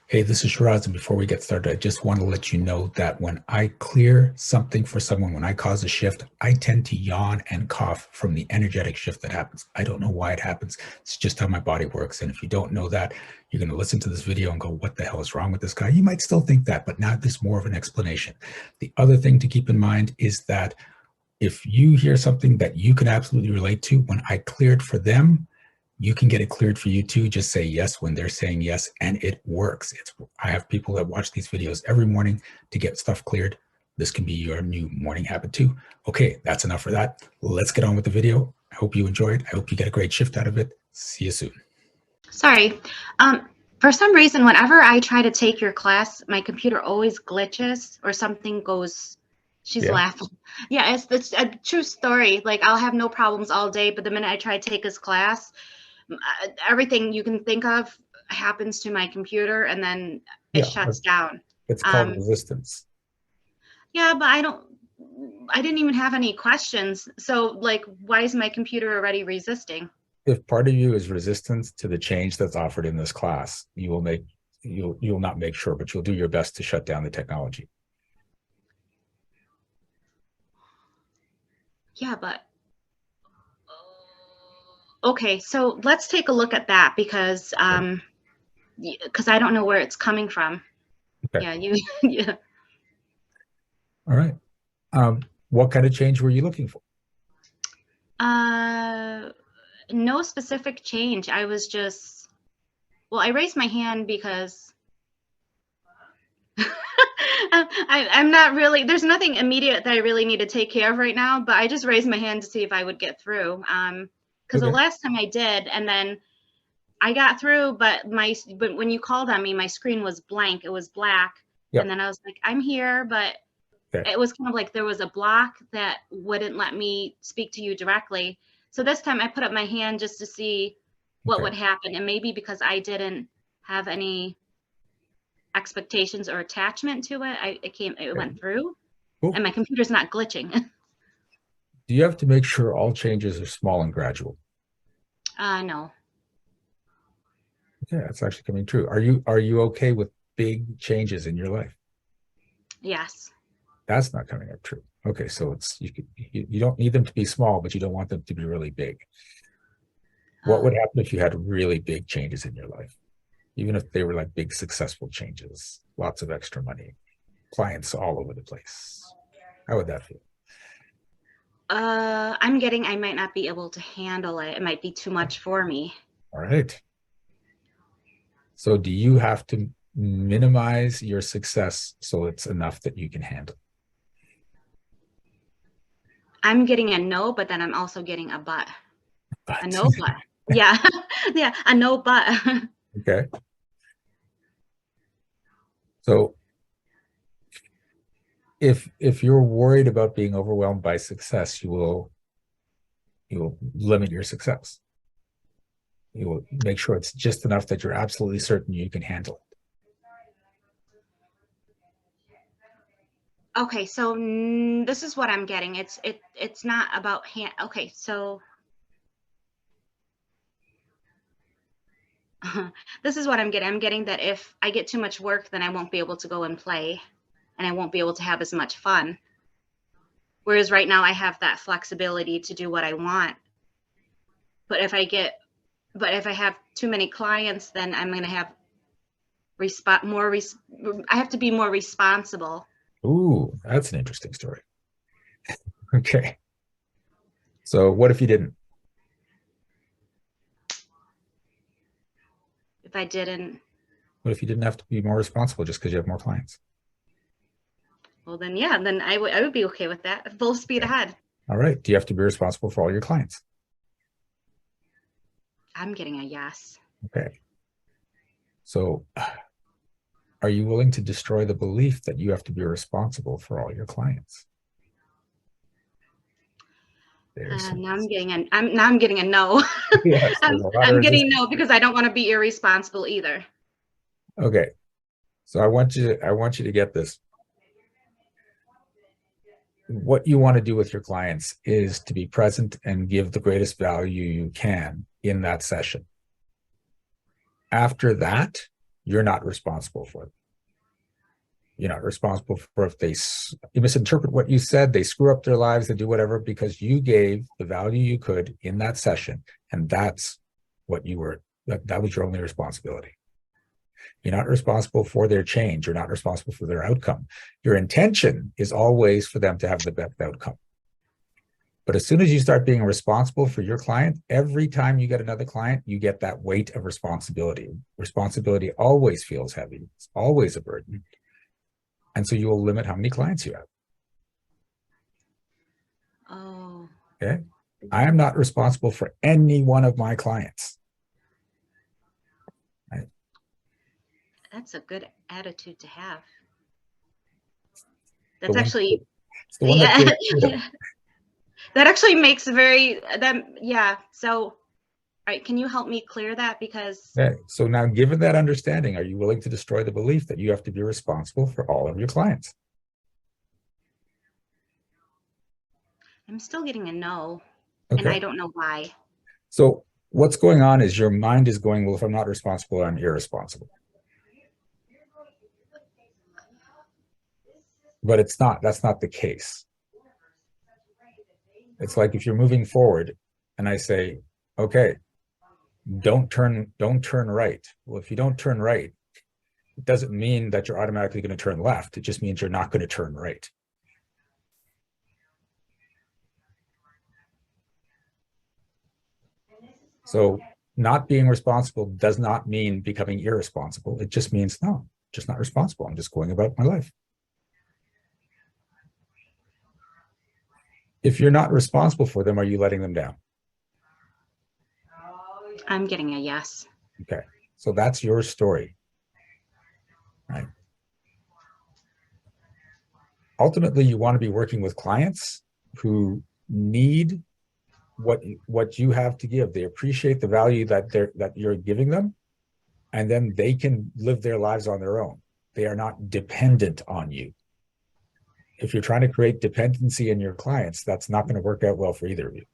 Hey, this is Shiraz, and before we get started, I just want to let you know that when I clear something for someone, when I cause a shift, I tend to yawn and cough from the energetic shift that happens. I don't know why it happens. It's just how my body works. And if you don't know that, you're going to listen to this video and go, what the hell is wrong with this guy? You might still think that, but now there's more of an explanation. The other thing to keep in mind is that if you hear something that you can absolutely relate to, when I cleared for them, you can get it cleared for you too. Just say yes when they're saying yes, and it works. I have people that watch these videos every morning to get stuff cleared. This can be your new morning habit too. Okay, that's enough for that. Let's get on with the video. I hope you enjoyed. I hope you get a great shift out of it. See you soon. Sorry. For some reason, whenever I try to take your class, my computer always glitches or something goes. She's Yeah. laughing. Yeah, it's a true story. Like I'll have no problems all day, but the minute I try to take his class, everything you can think of happens to my computer, and then it Yeah. shuts down. It's called Um, resistance. yeah, but I didn't even have any questions. So, like, why is my computer already resisting? If part of you is resistant to the change that's offered in this class, you'll not make sure, but you'll do your best to shut down the technology. Yeah, but okay, so let's take a look at that because I don't know where it's coming from. Okay. Yeah, you yeah. All right. What kind of change were you looking for? No specific change. I was just I raised my hand because I'm not really, there's nothing immediate that I really need to take care of right now, but I just raised my hand to see if I would get through. Because the Okay. last time I did, and then I got through, but when you called on me, my screen was blank. It was black. And Yep. then I was like, I'm here, but Okay. it was kind of like there was a block that wouldn't let me speak to you directly. So this time I put up my hand just to see what Okay. would happen. And maybe because I didn't have any expectations or attachment to it, it Okay. went through, Cool. and my computer's not glitching. Do you have to make sure all changes are small and gradual? No. Okay, that's actually coming true. Are you okay with big changes in your life? Yes. That's not coming up true. Okay, so you don't need them to be small, but you don't want them to be really big. What Uh, would happen if you had really big changes in your life? Even if they were like big successful changes, lots of extra money, clients all over the place. How would that feel? I might not be able to handle it. It might be too much for me. All right. So do you have to minimize your success so it's enough that you can handle? I'm getting a no, but then I'm also getting a but. A But no, but. Yeah. Yeah, a no, but. okay. So if you're worried about being overwhelmed by success, you will limit your success. You will make sure it's just enough that you're absolutely certain you can handle it. Okay, so this is what I'm getting. It's not about hand. Okay, so this is what I'm getting. I'm getting that if I get too much work, then I won't be able to go and play, and I won't be able to have as much fun. Whereas right now I have that flexibility to do what I want. But if I have too many clients, then I'm going to have I have to be more responsible. Ooh, that's an interesting story. Okay. So what if you didn't? If I didn't, What if you didn't have to be more responsible just because you have more clients? well then yeah, then I would be okay with that. Full speed Okay. ahead. All right. Do you have to be responsible for all your clients? I'm getting a yes. Okay. So are you willing to destroy the belief that you have to be responsible for all your clients? There's some, Now I'm getting a no. yes, there's a lot of I'm getting resistance. no because I don't want to be irresponsible either. Okay. So I want you to get this. What you want to do with your clients is to be present and give the greatest value you can in that session. After that, you're not responsible for them. You're not responsible for if they you misinterpret what you said, they screw up their lives, they do whatever, because you gave the value you could in that session. And that's what you were, that was your only responsibility. You're not responsible for their change. You're not responsible for their outcome. Your intention is always for them to have the best outcome. But as soon as you start being responsible for your client, every time you get another client, you get that weight of responsibility. Responsibility always feels heavy. It's always a burden. And so you will limit how many clients you have. Oh. Okay. I am not responsible for any one of my clients. Right? That's a good attitude to have. That's actually, it's the one that that actually makes yeah. So, all right, can you help me clear that? Because so now, given that understanding, are you willing to destroy the belief that you have to be responsible for all of your clients? I'm still getting a no, okay. And I don't know why. So what's going on is your mind is going, well, if I'm not responsible, I'm irresponsible. But it's not. That's not the case. It's like if you're moving forward and I say, okay, don't turn right. Well, if you don't turn right, it doesn't mean that you're automatically going to turn left. It just means you're not going to turn right. So not being responsible does not mean becoming irresponsible. It just means, no, just not responsible. I'm just going about my life. If you're not responsible for them, are you letting them down? I'm getting a yes. Okay. So that's your story, right? Ultimately, you want to be working with clients who need what you have to give. They appreciate the value that you're giving them, and then they can live their lives on their own. They are not dependent on you. If you're trying to create dependency in your clients, that's not going to work out well for either of you.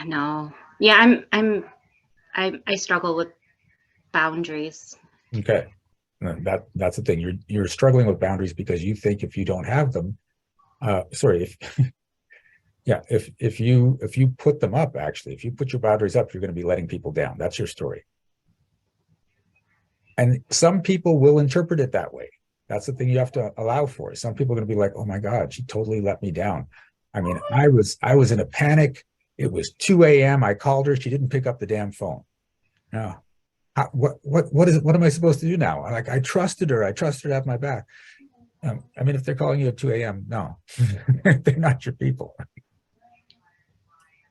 No. Yeah, I struggle with boundaries. Okay. That's the thing. You're struggling with boundaries because you think if you don't have them, if you put them up, actually, if you put your boundaries up, you're going to be letting people down. That's your story. And some people will interpret it that way. That's the thing you have to allow for. Some people are going to be like, oh my God, she totally let me down. I mean, I was in a panic. It was 2 a.m. I called her. She didn't pick up the damn phone. No. What am I supposed to do now? I trusted her. I trusted her to have my back. I mean, if they're calling you at 2 a.m., no, they're not your people.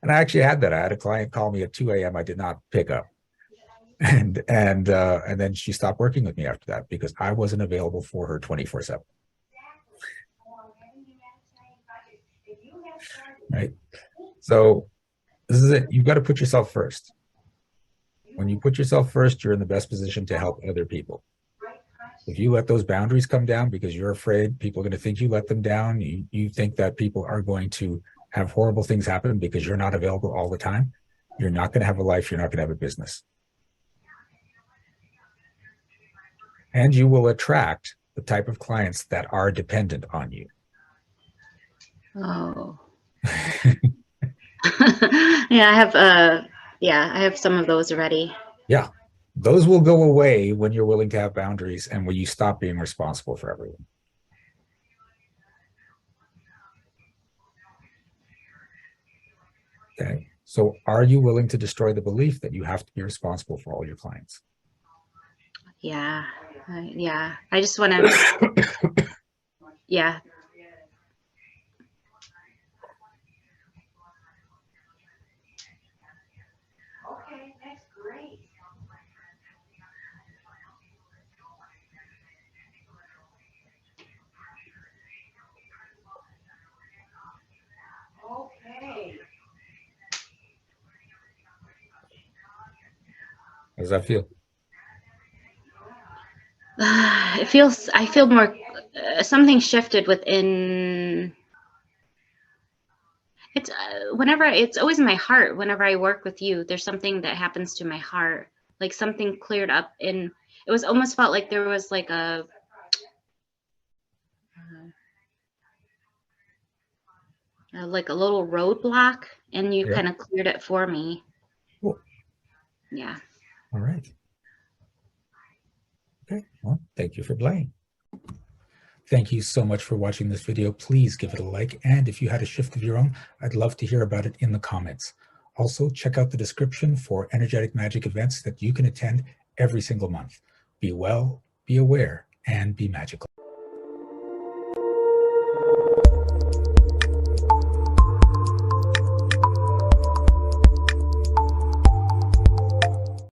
And I actually had that. I had a client call me at 2 a.m. I did not pick up. And then she stopped working with me after that because I wasn't available for her 24/7. Right. So this is it. You've got to put yourself first. When you put yourself first, you're in the best position to help other people. If you let those boundaries come down because you're afraid people are going to think you let them down, you think that people are going to have horrible things happen because you're not available all the time, you're not going to have a life, you're not going to have a business. And you will attract the type of clients that are dependent on you. Oh. Yeah, I have some of those already. Yeah. Those will go away when you're willing to have boundaries and when you stop being responsible for everyone. Okay. So are you willing to destroy the belief that you have to be responsible for all your clients? Yeah. Yeah. I just want to, yeah. Okay, that's great. Okay. How does that feel? I feel more, something shifted within. It's whenever it's always in my heart. Whenever I work with you, there's something that happens to my heart, like something cleared up. And it was almost felt like there was like a little roadblock, and you Yeah. kind of cleared it for me. Cool. Yeah. All right. Okay. Well, thank you for playing. Thank you so much for watching this video. Please give it a like. And if you had a shift of your own, I'd love to hear about it in the comments. Also, check out the description for energetic magic events that you can attend every single month. Be well, be aware, and be magical.